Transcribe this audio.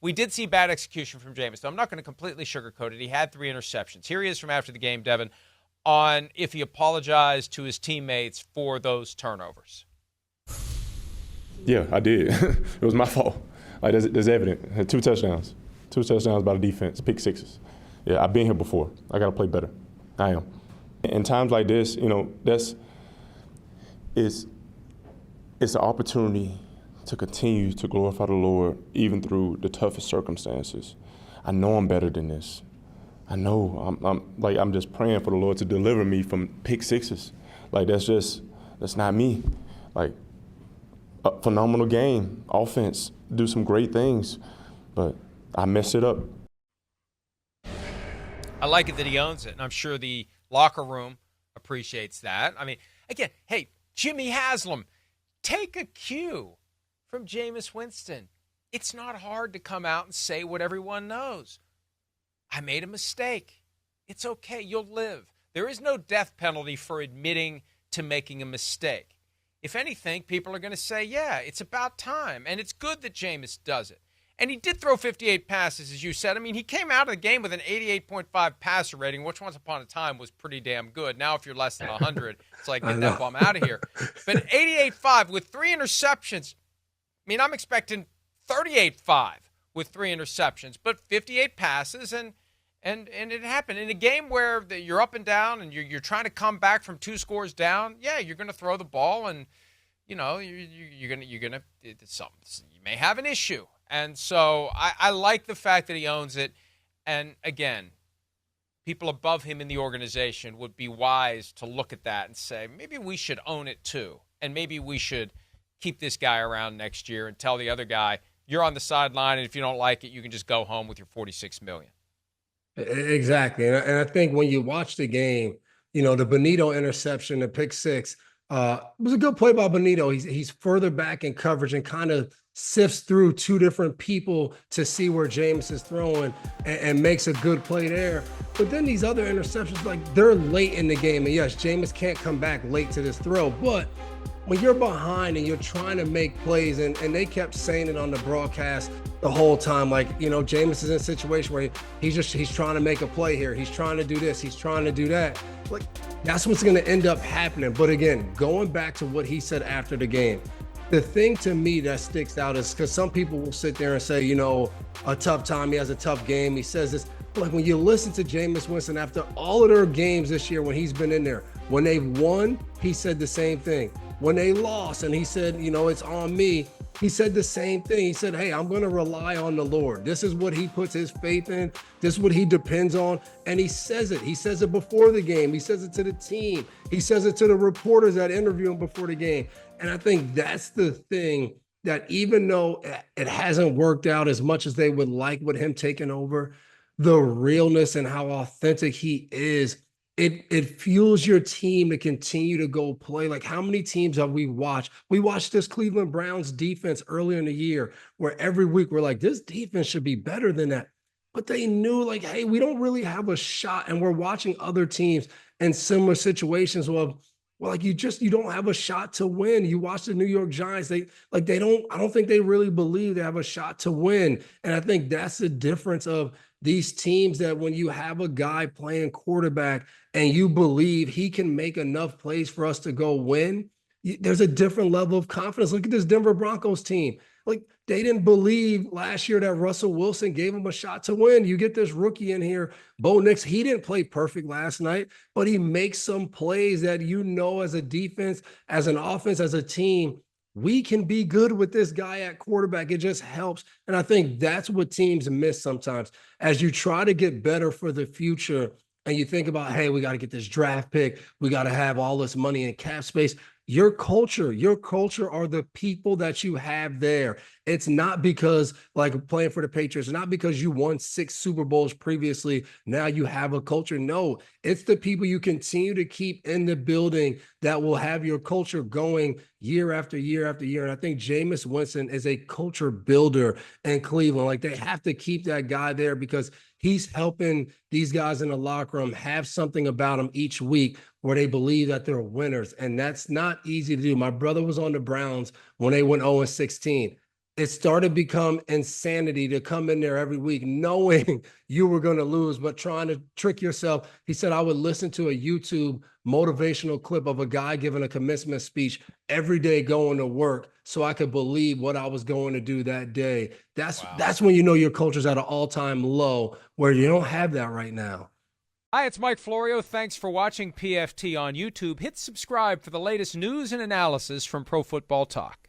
We did see bad execution from Jameis, so I'm not going to completely sugarcoat it. He had 3 interceptions. Here he is from after the game, Devin, on if he apologized to his teammates for those turnovers. Yeah, I did. It was my fault. Like, there's evidence. I had 2 touchdowns. 2 touchdowns by the defense, pick sixes. Yeah, I've been here before. I got to play better. I am. In times like this, it's an opportunity to continue to glorify the Lord even through the toughest circumstances. I know I'm better than this. I know I'm just praying for the Lord to deliver me from pick sixes. Like, that's not me. Like, a phenomenal game, offense, do some great things, but I messed it up. I like it that he owns it, and I'm sure the locker room appreciates that. I mean, again, hey, Jimmy Haslam, take a cue from Jameis Winston. It's not hard to come out and say what everyone knows. I made a mistake. It's okay. You'll live. There is no death penalty for admitting to making a mistake. If anything, people are going to say, yeah, it's about time. And it's good that Jameis does it. And he did throw 58 passes, as you said. I mean, he came out of the game with an 88.5 passer rating, which once upon a time was pretty damn good. Now, if you're less than 100, it's like, get that bum out of here. But 88.5 with 3 interceptions. I mean, I'm expecting 38.5 with 3 interceptions, but 58 passes, and it happened. In a game where you're up and down and you're trying to come back from 2 scores down, yeah, you're going to throw the ball, and, you're going to you may have an issue. And so I like the fact that he owns it. And again, people above him in the organization would be wise to look at that and say, maybe we should own it too. And maybe we should keep this guy around next year and tell the other guy, you're on the sideline, and if you don't like it, you can just go home with your $46 million. Exactly. And I think when you watch the game, the Benito interception, the pick six, it was a good play by Benito. He's further back in coverage and kind of sifts through 2 different people to see where Jameis is throwing and makes a good play there. But then these other interceptions, like, they're late in the game. And yes, Jameis can't come back late to this throw, but when you're behind and you're trying to make plays, and they kept saying it on the broadcast the whole time, like, Jameis is in a situation where he's trying to make a play here. He's trying to do this. He's trying to do that. Like, that's what's going to end up happening. But again, going back to what he said after the game, the thing to me that sticks out is because some people will sit there and say, a tough time. He has a tough game. He says this. Like, when you listen to Jameis Winston after all of their games this year, when he's been in there, when they've won, he said the same thing. When they lost and he said, it's on me, he said the same thing. He said, hey, I'm going to rely on the Lord. This is what he puts his faith in. This is what he depends on. And he says it. He says it before the game. He says it to the team. He says it to the reporters that interview him before the game. And I think that's the thing, that even though it hasn't worked out as much as they would like with him taking over, the realness and how authentic he is, it fuels your team to continue to go play. Like, how many teams have we watched? We watched this Cleveland Browns defense earlier in the year, where every week we're like, this defense should be better than that. But they knew, like, hey, we don't really have a shot. And we're watching other teams in similar situations. Well, like, you don't have a shot to win. You watch the New York Giants, I don't think they really believe they have a shot to win. And I think that's the difference of these teams, that when you have a guy playing quarterback and you believe he can make enough plays for us to go win, there's a different level of confidence. Look at this Denver Broncos team. Like, they didn't believe last year that Russell Wilson gave him a shot to win. You get this rookie in here, Bo Nix. He didn't play perfect last night, but he makes some plays that, as a defense, as an offense, as a team, we can be good with this guy at quarterback. It just helps. And I think that's what teams miss sometimes. As you try to get better for the future and you think about, hey, we got to get this draft pick, we got to have all this money in cap space. Your culture are the people that you have there. It's not because, like, playing for the Patriots, not because you won 6 Super Bowls previously, now you have a culture. No, it's the people you continue to keep in the building that will have your culture going year after year after year. And I think Jameis Winston is a culture builder in Cleveland. Like, they have to keep that guy there because he's helping these guys in the locker room have something about them each week where they believe that they're winners. And that's not easy to do. My brother was on the Browns when they went 0-16. it started to become insanity to come in there every week knowing you were going to lose, but trying to trick yourself. He said, I would listen to a YouTube motivational clip of a guy giving a commencement speech every day going to work so I could believe what I was going to do that day. That's when you know your culture's at an all-time low, where you don't have that right now. Hi, it's Mike Florio. Thanks for watching PFT on YouTube. Hit subscribe for the latest news and analysis from Pro Football Talk.